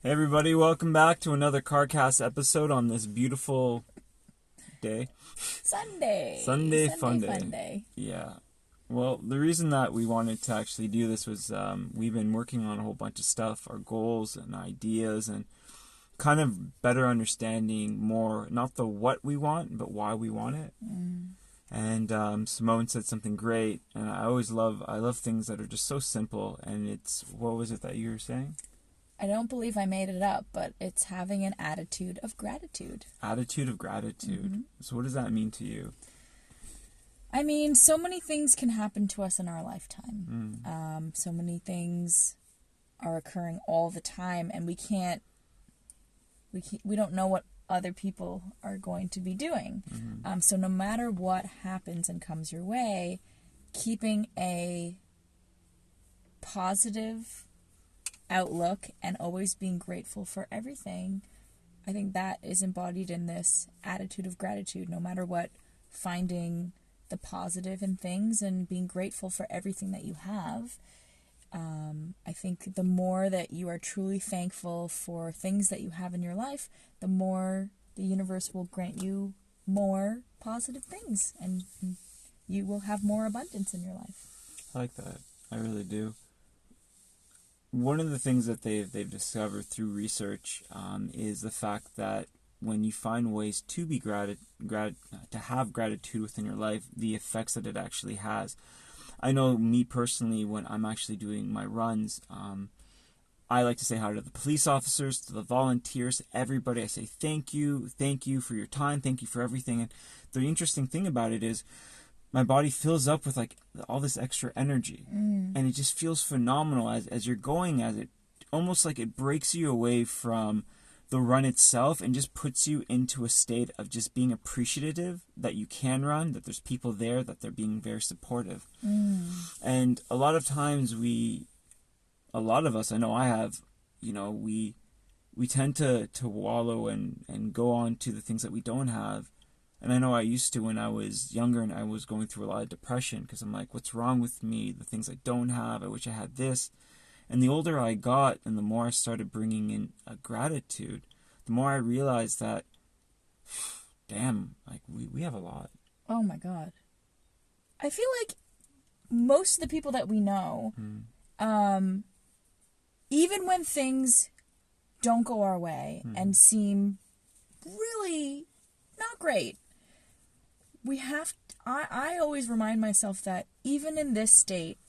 Hey everybody, welcome back to another Carcast episode on this beautiful day. Sunday fun day. Yeah. Well, the reason that we wanted to actually do this was we've been working on a whole bunch of stuff, our goals and ideas, and kind of better understanding more, not the what we want, but why we want it. And Simmone said something great, and I love things that are just so simple, and it's, what was it that you were saying? I don't believe I made it up, but it's having an attitude of gratitude. Attitude of gratitude. Mm-hmm. So what does that mean to you? I mean, so many things can happen to us in our lifetime. So many things are occurring all the time, and we don't know what other people are going to be doing. So no matter what happens and comes your way, keeping a positive outlook and always being grateful for everything, I think that is embodied in this attitude of gratitude. No matter what, finding the positive in things and being grateful for everything that you have. I think the more that you are truly thankful for things that you have in your life, the more the universe will grant you more positive things, and you will have more abundance in your life. I like that. I really do. One of the things that they've discovered through research is the fact that when you find ways to be to have gratitude within your life, the effects that it actually has. I know me personally, when I'm actually doing my runs, I like to say hi to the police officers, to the volunteers, everybody. I say thank you for your time, thank you for everything. And the interesting thing about it is, my body fills up with like all this extra energy, and it just feels phenomenal as you're going, as it almost like it breaks you away from the run itself and just puts you into a state of just being appreciative that you can run, that there's people there, that they're being very supportive. And a lot of times a lot of us, I know I have, we tend to wallow and go on to the things that we don't have. And I know I used to when I was younger, and I was going through a lot of depression because I'm like, what's wrong with me? The things I don't have, I wish I had this. And the older I got and the more I started bringing in a gratitude, the more I realized that, damn, like we have a lot. Oh my God. I feel like most of the people that we know, even when things don't go our way and seem really not great, I always remind myself that even in this state,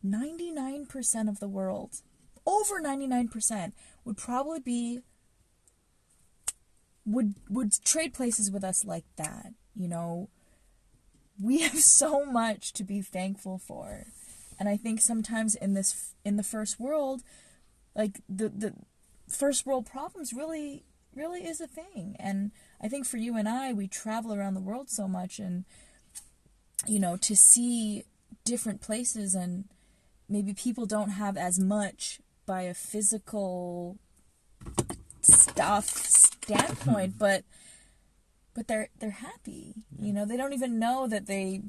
99% of the world, over 99%, would probably would trade places with us like that. We have so much to be thankful for. And I think sometimes in the first world, like the first world problems really is a thing. And I think for you and I, we travel around the world so much, and to see different places, and maybe people don't have as much by a physical stuff standpoint, but they're happy. They don't even know that they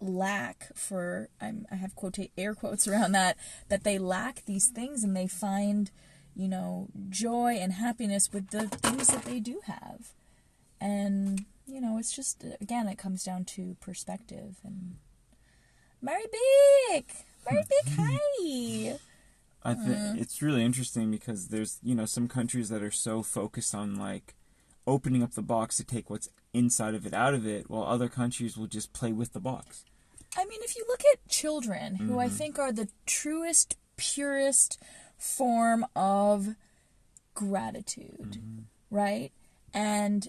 lack, for I have air quotes around that they lack these things, and they find joy and happiness with the things that they do have. And it's just, again, it comes down to perspective. And Mary Big, hi. I think it's really interesting because there's some countries that are so focused on like opening up the box to take what's inside of it out of it, while other countries will just play with the box. I mean, if you look at children, who I think are the truest, purest form of gratitude, right? And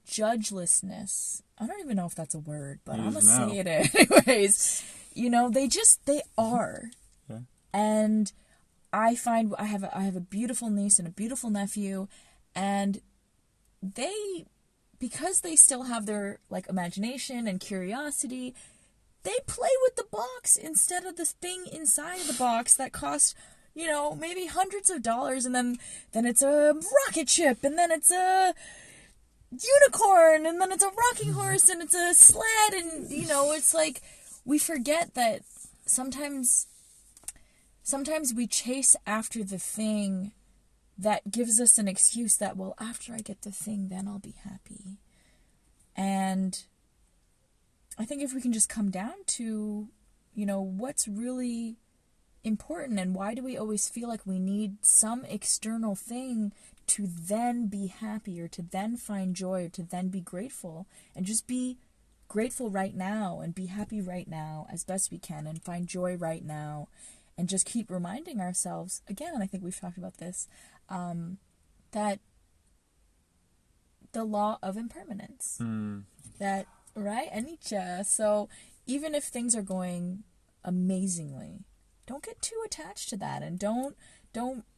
judgelessness. I don't even know if that's a word, but I'm gonna say it anyways. They are. Yeah. And I find I have a beautiful niece and a beautiful nephew, and because they still have their like imagination and curiosity, they play with the box instead of the thing inside the box that costs maybe hundreds of dollars, and then it's a rocket ship, and then it's a unicorn, and then it's a rocking horse, and it's a sled, and it's like we forget that sometimes sometimes we chase after the thing that gives us an excuse that, well, after I get the thing, then I'll be happy. And I think if we can just come down to, what's really important, and why do we always feel like we need some external thing to then be happy, or to then find joy, or to then be grateful, and just be grateful right now and be happy right now as best we can and find joy right now, and just keep reminding ourselves again, and I think we've talked about this, that the law of impermanence, that, right, anicca. So even if things are going amazingly, don't get too attached to that, and don't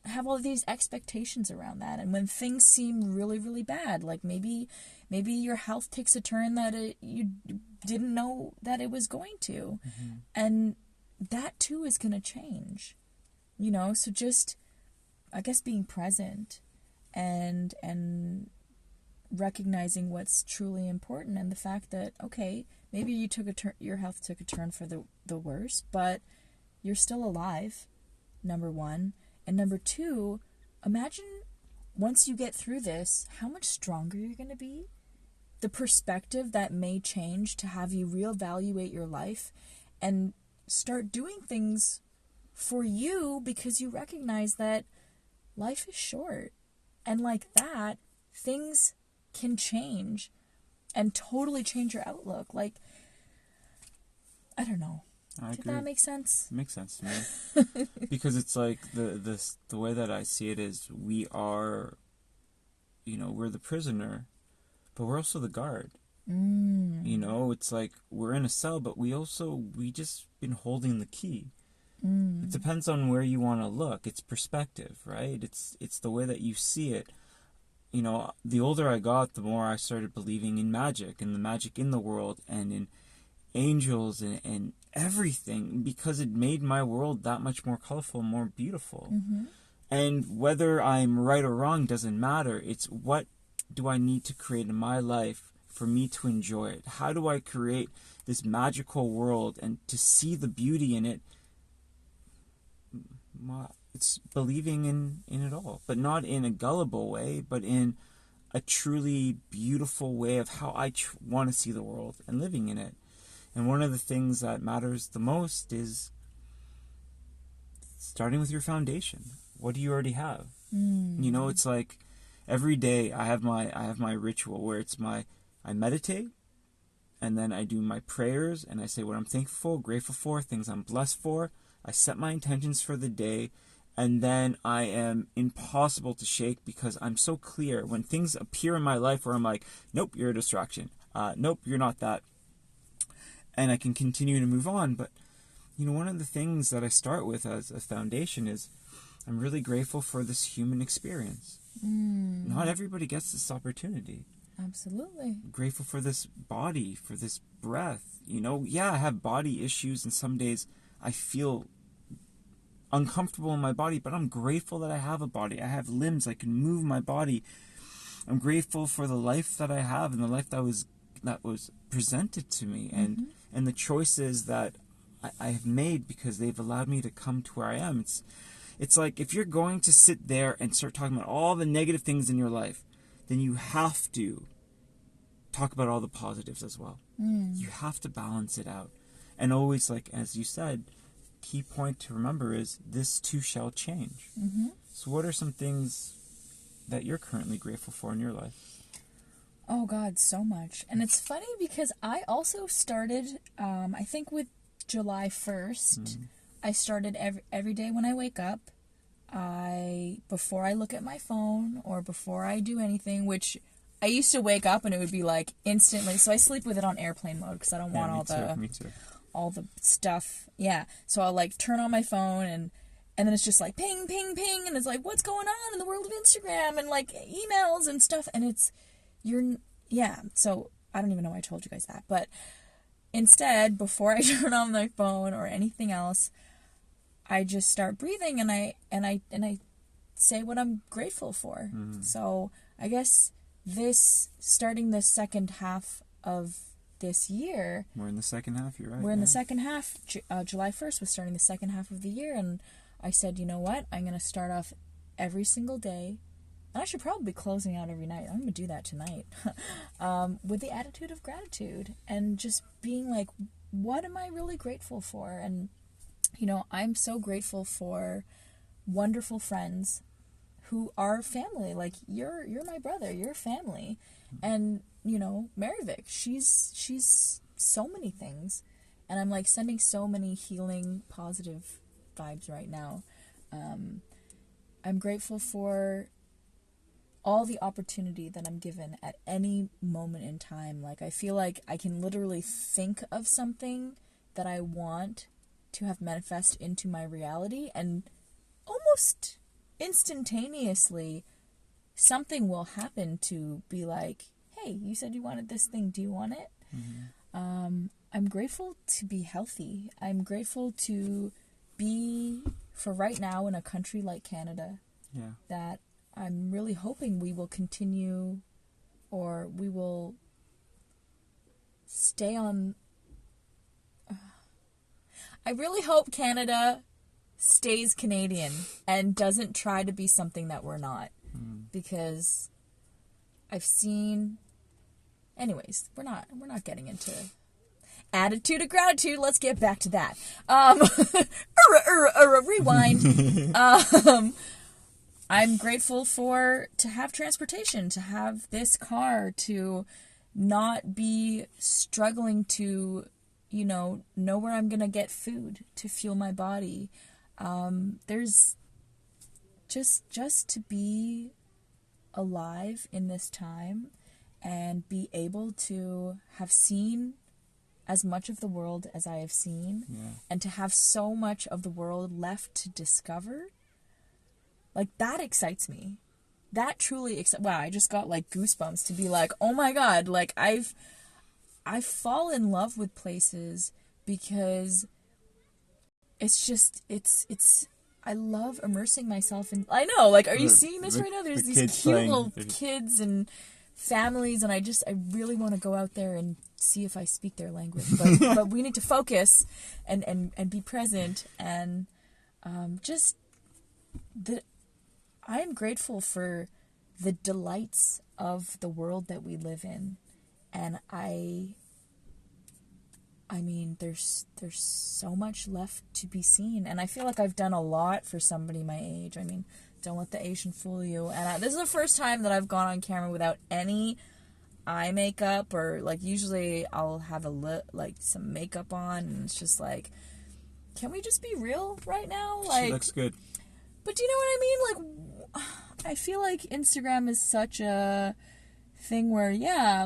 have all these expectations around that. And when things seem really, really bad, like maybe your health takes a turn that you didn't know that it was going to, and that too is going to change, so just, I guess, being present and recognizing what's truly important, and the fact that, okay, maybe your health took a turn for the worse, but you're still alive, number one. And number two, imagine once you get through this, how much stronger you're going to be. The perspective that may change to have you reevaluate your life and start doing things for you, because you recognize that life is short. And like that, things can change and totally change your outlook. Like, I don't know. Did that make sense? It makes sense to me. Because it's like the way that I see it is, we are, we're the prisoner, but we're also the guard. It's like we're in a cell, but we just been holding the key. It depends on where you want to look. It's perspective, right? It's the way that you see it. The older I got, the more I started believing in magic, and the magic in the world, and in angels, and everything, because it made my world that much more colorful, more beautiful. And whether I'm right or wrong doesn't matter. It's, what do I need to create in my life for me to enjoy it? How do I create this magical world and to see the beauty in it? It's believing in it all, but not in a gullible way, but in a truly beautiful way of how I want to see the world and living in it. And one of the things that matters the most is starting with your foundation. What do you already have? It's like every day I have my ritual where it's I meditate, and then I do my prayers, and I say what I'm thankful, grateful for, things I'm blessed for. I set my intentions for the day, and then I am impossible to shake, because I'm so clear when things appear in my life where I'm like, nope, you're a distraction. Nope, you're not that. And I can continue to move on. But, one of the things that I start with as a foundation is, I'm really grateful for this human experience. Not everybody gets this opportunity. Absolutely. I'm grateful for this body, for this breath. I have body issues, and some days I feel uncomfortable in my body, but I'm grateful that I have a body. I have limbs. I can move my body. I'm grateful for the life that I have, and the life that was presented to me, and the choices that I have made, because they've allowed me to come to where I am. It's like, if you're going to sit there and start talking about all the negative things in your life, then you have to talk about all the positives as well. You have to balance it out. And always, like, as you said, key point to remember is, this too shall change. So what are some things that you're currently grateful for in your life? Oh God, so much. And it's funny because I also started, I think with July 1st, I started every day when I wake up, before I look at my phone or before I do anything, which I used to wake up and it would be like instantly, so I sleep with it on airplane mode because I don't want all the stuff. Yeah. So I'll like turn on my phone, and then it's just like ping, ping, ping, and it's like, what's going on in the world of Instagram, and like emails and stuff, and so I don't even know why I told you guys that, but instead, before I turn on my phone or anything else, I just start breathing, and I say what I'm grateful for. So I guess starting the second half of this year, we're in the second half. You're right. We're in the second half. July 1st was starting the second half of the year, and I said, you know what? I'm going to start off every single day, and I should probably be closing out every night. I'm going to do that tonight. With the attitude of gratitude and just being like, what am I really grateful for? And, you know, I'm so grateful for wonderful friends who are family. Like, you're my brother, you're family. And, you know, Maryvic, she's so many things. And I'm like sending so many healing, positive vibes right now. I'm grateful for all the opportunity that I'm given at any moment in time. Like, I feel like I can literally think of something that I want to have manifest into my reality, and almost instantaneously something will happen to be like, hey, you said you wanted this thing, do you want it? I'm grateful to be healthy. I'm grateful to be, for right now, in a country like Canada, that I'm really hoping we will continue, or we will stay on. I really hope Canada stays Canadian and doesn't try to be something that we're not. Because I've seen... Anyways, we're not getting into attitude of gratitude. Let's get back to that. Rewind. I'm grateful to have transportation, to have this car, to not be struggling to, you know where I'm going to get food to fuel my body. There's just to be alive in this time and be able to have seen as much of the world as I have seen, and to have so much of the world left to discover. Like, that excites me. That truly excites... Wow, I just got, like, goosebumps to be like, oh my god, like, I fall in love with places because it's just, it's, I love immersing myself in... I know, like, are you seeing this right now? There's these cute little kids and families, and I really want to go out there and see if I speak their language. But we need to focus and be present, and just... I am grateful for the delights of the world that we live in. And I mean, there's so much left to be seen. And I feel like I've done a lot for somebody my age. I mean, don't let the Asian fool you. And this is the first time that I've gone on camera without any eye makeup, or, like, usually I'll have some makeup on, and it's just like, can we just be real right now? Like, she looks good. But do you know what I mean? Like, I feel like Instagram is such a thing where,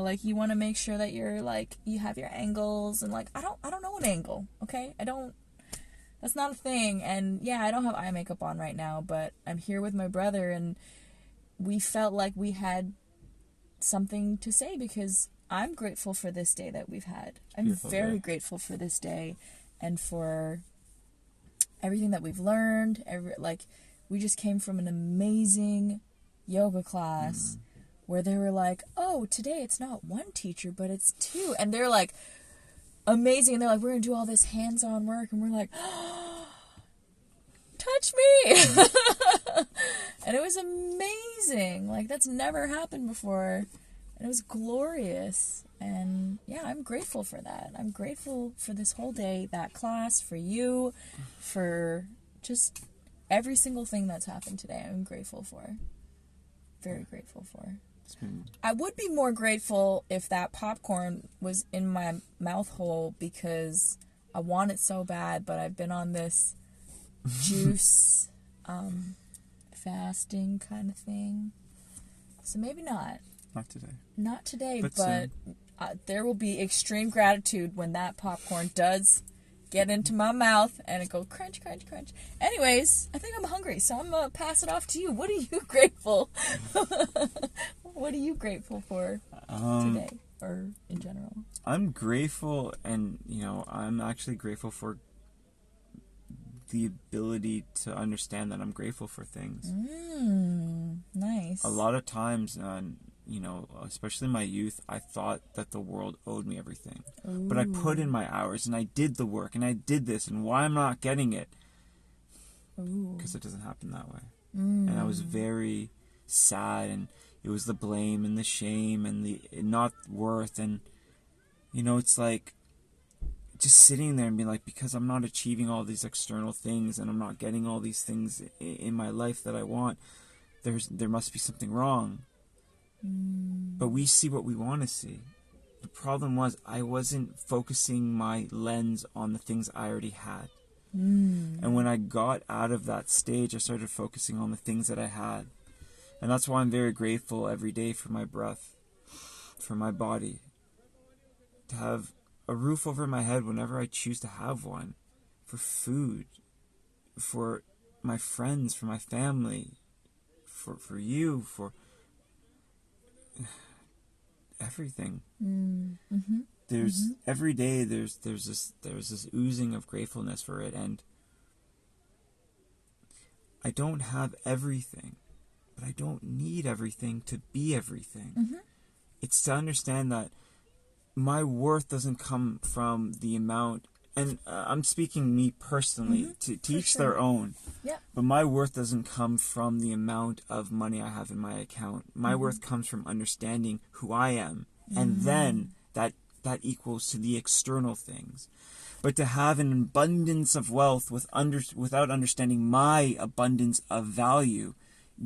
like, you want to make sure that you're, like, you have your angles, and, like, I don't know an angle, okay? That's not a thing. And I don't have eye makeup on right now, but I'm here with my brother, and we felt like we had something to say, because I'm grateful for this day that we've had. I'm very grateful for this day, and for everything that we've learned. We just came from an amazing yoga class where they were like, oh, today it's not one teacher, but it's two. And they're like, amazing. And they're like, we're going to do all this hands-on work. And we're like, oh, touch me. And it was amazing. Like, that's never happened before. And it was glorious. And I'm grateful for that. I'm grateful for this whole day, that class, for you, for just every single thing that's happened today. I'm grateful for. Very grateful for. I would be more grateful if that popcorn was in my mouth hole, because I want it so bad, but I've been on this juice fasting kind of thing. So maybe not. Not today, but there will be extreme gratitude when that popcorn does get into my mouth and it goes crunch, crunch, crunch. Anyways, I think I'm hungry, so I'm going to pass it off to you. What are you grateful? What are you grateful for today, or in general? I'm grateful, and, I'm actually grateful for the ability to understand that I'm grateful for things. Nice. A lot of times, especially in my youth, I thought that the world owed me everything. Ooh. But I put in my hours, and I did the work, and I did this, and why I'm not getting it? Ooh. because it doesn't happen that way. Mm. And I was very sad, and it was the blame and the shame and the not worth, and it's like just sitting there and being like, because I'm not achieving all these external things and I'm not getting all these things in my life that I want, there must be something wrong. But we see what we want to see. The problem was I wasn't focusing my lens on the things I already had. And when I got out of that stage, I started focusing on the things that I had. And that's why I'm very grateful every day for my breath, for my body, to have a roof over my head whenever I choose to have one, for food, for my friends, for my family, for you, for everything. There's every day there's this oozing of gratefulness for it, and I don't have everything, but I don't need everything to be everything. It's to understand that my worth doesn't come from the amount, and I'm speaking me personally, to each their own. Yeah. But my worth doesn't come from the amount of money I have in my account. My worth comes from understanding who I am, and then that equals to the external things. But to have an abundance of wealth without understanding my abundance of value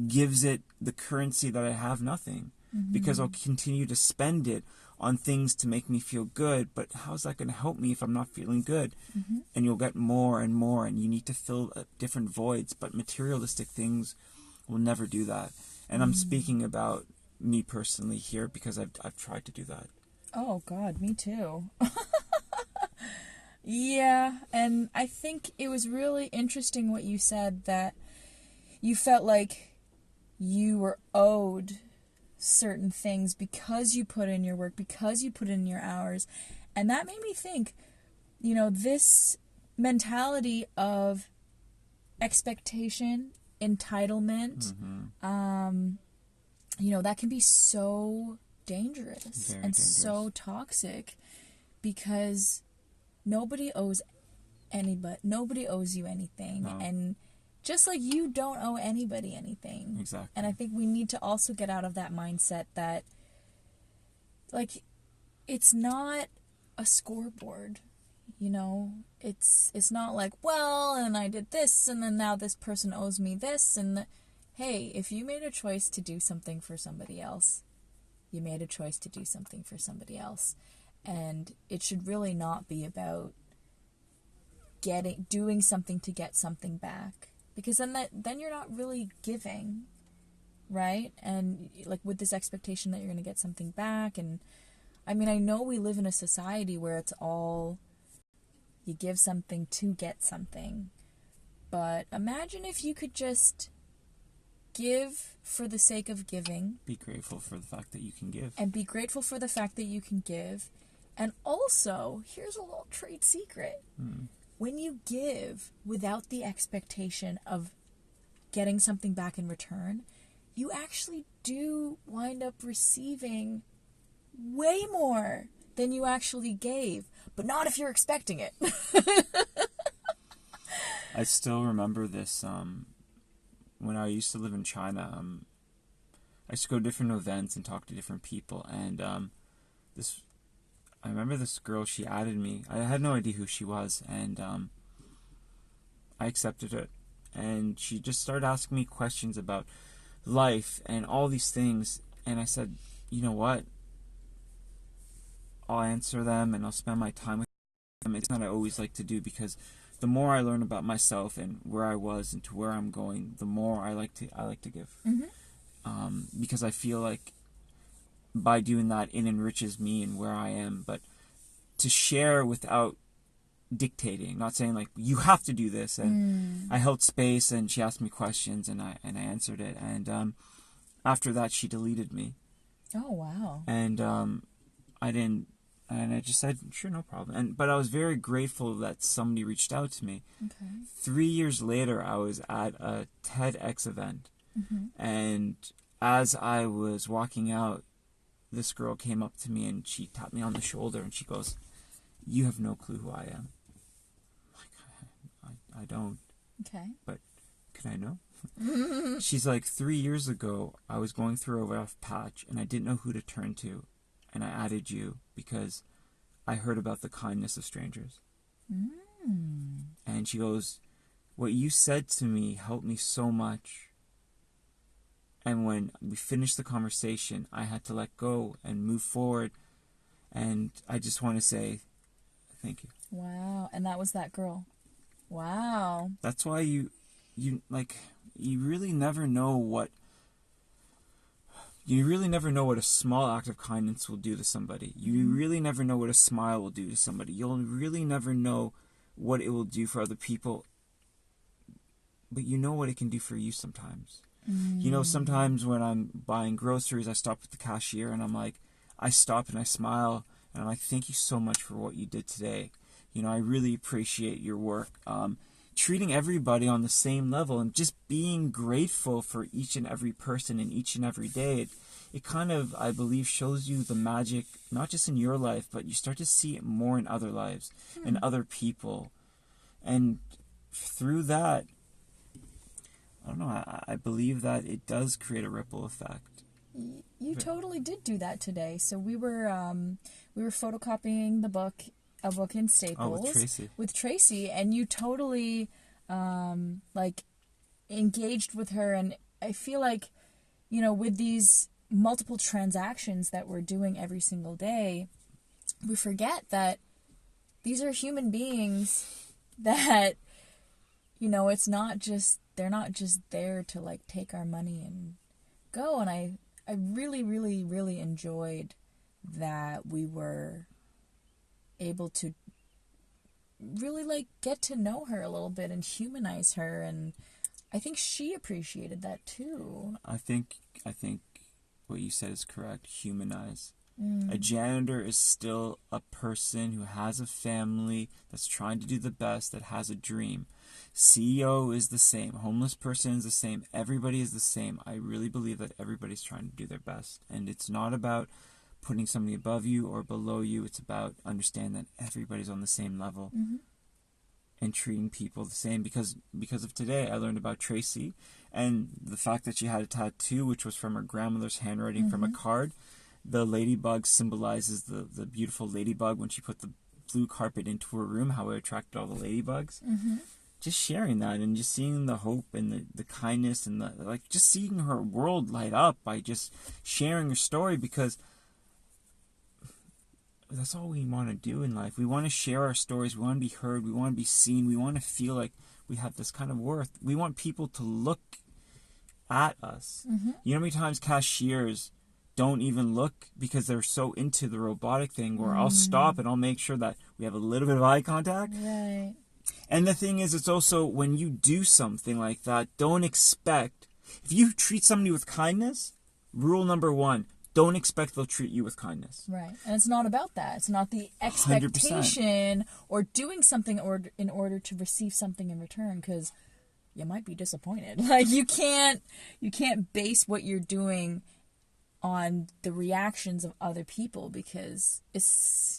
gives it the currency that I have nothing, because I'll continue to spend it on things to make me feel good. But how's that going to help me if I'm not feeling good? And you'll get more and more, and you need to fill different voids, but materialistic things will never do that. And I'm speaking about me personally here, because I've tried to do that. Oh God, me too. Yeah, and I think it was really interesting what you said, that you felt like you were owed certain things because you put in your work, because you put in your hours. And that made me think, this mentality of expectation, entitlement, that can be so dangerous and so toxic, because nobody owes you anything. No. And just like you don't owe anybody anything. Exactly. And I think we need to also get out of that mindset that, like, it's not a scoreboard, It's not like, well, and I did this, and then now this person owes me this, and hey, if you made a choice to do something for somebody else, you made a choice to do something for somebody else. And it should really not be about doing something to get something back, because then you're not really giving, right? And like with this expectation that you're going to get something back. And I mean, I know we live in a society where it's all you give something to get something, but imagine if you could just give for the sake of giving. Be grateful for the fact that you can give. And be grateful for the fact that you can give. And also, here's a little trade secret. When you give without the expectation of getting something back in return, you actually do wind up receiving way more than you actually gave. But not if you're expecting it. I still remember this when I used to live in China. I used to go to different events and talk to different people, and I remember this girl, she added me. I had no idea who she was, and I accepted it. And she just started asking me questions about life and all these things. And I said, you know what? I'll answer them and I'll spend my time with them. It's not what I always like to do, because the more I learn about myself and where I was and to where I'm going, the more I like to give. Because I feel like by doing that, it enriches me and where I am. But to share without dictating, not saying like you have to do this. And I held space, and she asked me questions, and I answered it. And after that, she deleted me. Oh wow! And I didn't, and I just said sure, no problem. But I was very grateful that somebody reached out to me. Okay. 3 years later, I was at a TEDx event, and as I was walking out, this girl came up to me and she tapped me on the shoulder and she goes, "You have no clue who I am." I'm like, I don't. Okay. But can I know? She's like, 3 years ago, I was going through a rough patch, and I didn't know who to turn to. And I added you because I heard about the kindness of strangers. And she goes, what you said to me helped me so much. And when we finished the conversation, I had to let go and move forward. And I just want to say thank you. Wow. And that was that girl. Wow. That's why you really never know what a small act of kindness will do to somebody. You really never know what a smile will do to somebody. You'll really never know what it will do for other people. But you know what it can do for you sometimes. You know, sometimes when I'm buying groceries, I stop at the cashier and I stop and I smile and I'm like, thank you so much for what you did today. You know, I really appreciate your work. Treating everybody on the same level and just being grateful for each and every person in each and every day. It kind of, I believe, shows you the magic, not just in your life, but you start to see it more in other lives and other people. And through that, I don't know, I believe that it does create a ripple effect. You totally did do that today. So we were photocopying a book in Staples with Tracy, and you totally engaged with her. And I feel like, you know, with these multiple transactions that we're doing every single day, we forget that these are human beings that, you know, they're not just there to take our money and go. And I really, really, really enjoyed that we were able to really get to know her a little bit and humanize her, and I think she appreciated that too. I think what you said is correct. Humanize. A janitor is still a person who has a family, that's trying to do the best, that has a dream. CEO is the same. Homeless person is the same. Everybody is the same. I really believe that everybody's trying to do their best. And it's not about putting somebody above you or below you. It's about understanding that everybody's on the same level and treating people the same. Because of today, I learned about Tracy and the fact that she had a tattoo, which was from her grandmother's handwriting from a card. The ladybug symbolizes the beautiful ladybug when she put the blue carpet into her room, how it attracted all the ladybugs. Just sharing that and just seeing the hope and the kindness and just seeing her world light up by just sharing her story, because that's all we want to do in life. We want to share our stories. We want to be heard. We want to be seen. We want to feel like we have this kind of worth. We want people to look at us. You know how many times cashiers don't even look because they're so into the robotic thing, where I'll stop and I'll make sure that we have a little bit of eye contact. Right. And the thing is, it's also when you do something like that, don't expect, if you treat somebody with kindness, rule number 1, don't expect they'll treat you with kindness. Right. And it's not about that. It's not the expectation 100%. or doing something in order to receive something in return, because you might be disappointed. You can't base what you're doing on the reactions of other people, because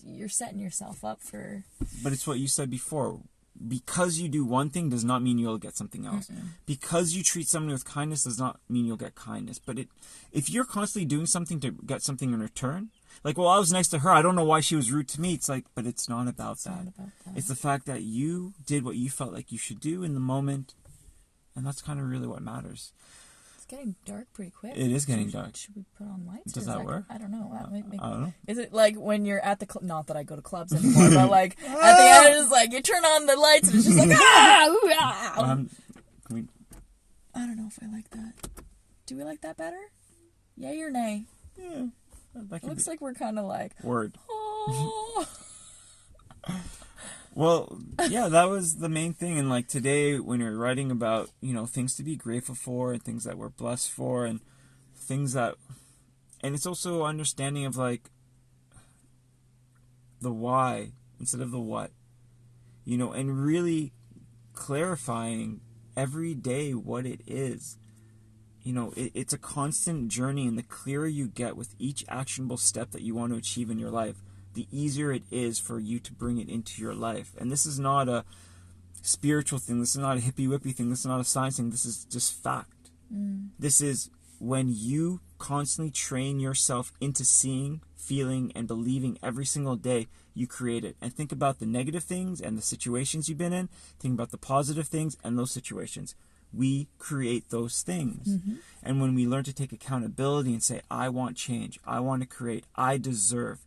you're setting yourself up for... But it's what you said before. Because you do one thing does not mean you'll get something else. Because you treat somebody with kindness does not mean you'll get kindness. But if you're constantly doing something to get something in return, I was nice to her, I don't know why she was rude to me. It's but it's not about that. It's the fact that you did what you felt like you should do in the moment, and that's kind of really what matters. It's getting dark pretty quick. It is getting dark. Should we put on lights? Does that work? I don't know. I don't know. Is it when you're at the club? Not that I go to clubs anymore, but at the end, it's you turn on the lights and it's just I don't know if I like that. Do we like that better? Yay or nay? Yeah. It looks like we're kind of word. Oh. Well, yeah, that was the main thing. And today, when you're writing about, things to be grateful for and things that we're blessed for and things that, and it's also understanding of the why instead of the what, and really clarifying every day what it is. It's a constant journey, and the clearer you get with each actionable step that you want to achieve in your life, the easier it is for you to bring it into your life. And this is not spiritual thing. This is not a hippy-whippy thing. This is not a science thing. This is just fact. This is when you constantly train yourself into seeing, feeling, and believing every single day, you create it. And think about the negative things and the situations you've been in. Think about the positive things and those situations. We create those things. And when we learn to take accountability and say, I want change, I want to create, I deserve,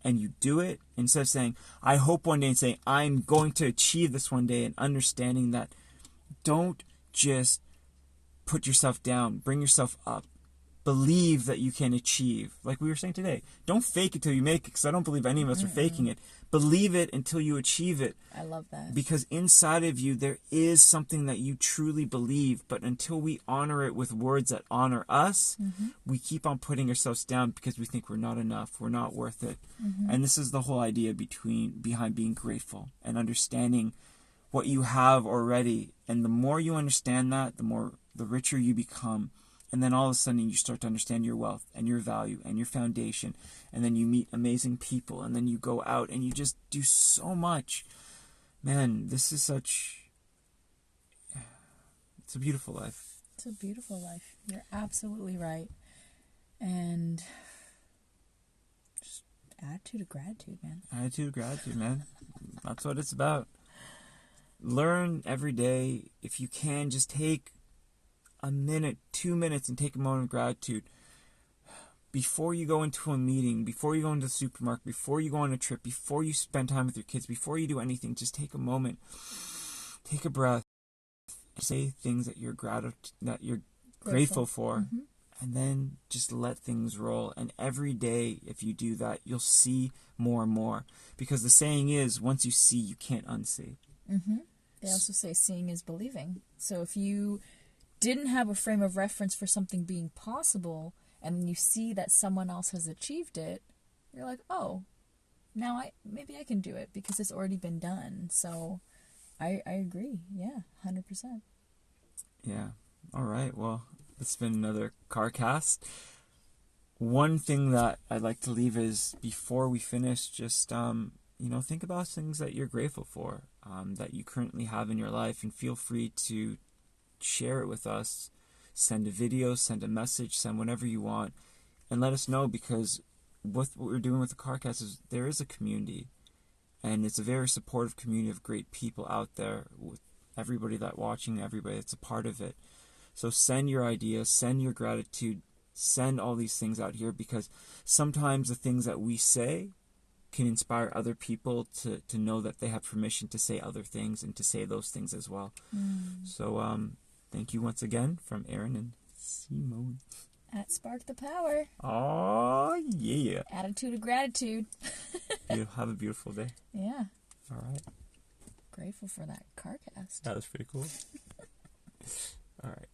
and you do it, instead of saying, I hope one day, and saying, I'm going to achieve this one day, and understanding that, don't just put yourself down, bring yourself up. Believe that you can achieve. Like we were saying today, don't fake it till you make it, because I don't believe any of us are faking it. Believe it until you achieve it. I love that. Because inside of you, there is something that you truly believe, but until we honor it with words that honor us, we keep on putting ourselves down because we think we're not enough, we're not worth it. And this is the whole idea behind being grateful and understanding what you have already. And the more you understand that, the richer you become. And then all of a sudden you start to understand your wealth and your value and your foundation. And then you meet amazing people. And then you go out and you just do so much. Man, this is it's a beautiful life. It's a beautiful life. You're absolutely right. And just attitude of gratitude, man. Attitude of gratitude, man. That's what it's about. Learn every day. If you can, just take a minute, 2 minutes, and take a moment of gratitude. Before you go into a meeting, before you go into the supermarket, before you go on a trip, before you spend time with your kids, before you do anything, just take a moment, take a breath, say things that you're grateful for, and then just let things roll. And every day, if you do that, you'll see more and more. Because the saying is, once you see, you can't unsee. They also say seeing is believing. So if you didn't have a frame of reference for something being possible, and then you see that someone else has achieved it, you're like, oh, now maybe I can do it because it's already been done. So I agree. Yeah, 100%. Yeah. All right. Well, it's been another Carcast. One thing that I'd like to leave is, before we finish, just think about things that you're grateful for, that you currently have in your life, and feel free to share it with us. Send a video, send a message, send whatever you want, and let us know, because what we're doing with the Carcast is there is a community, and it's a very supportive community of great people out there, with everybody that's watching, everybody that's a part of it. So send your ideas, send your gratitude, send all these things out here, because sometimes the things that we say can inspire other people to know that they have permission to say other things and to say those things as well. So thank you once again from Aaron and Simmone At Sparkthepower. Oh, yeah. Attitude of gratitude. You have a beautiful day. Yeah. All right. Grateful for that Carcast. That was pretty cool. All right.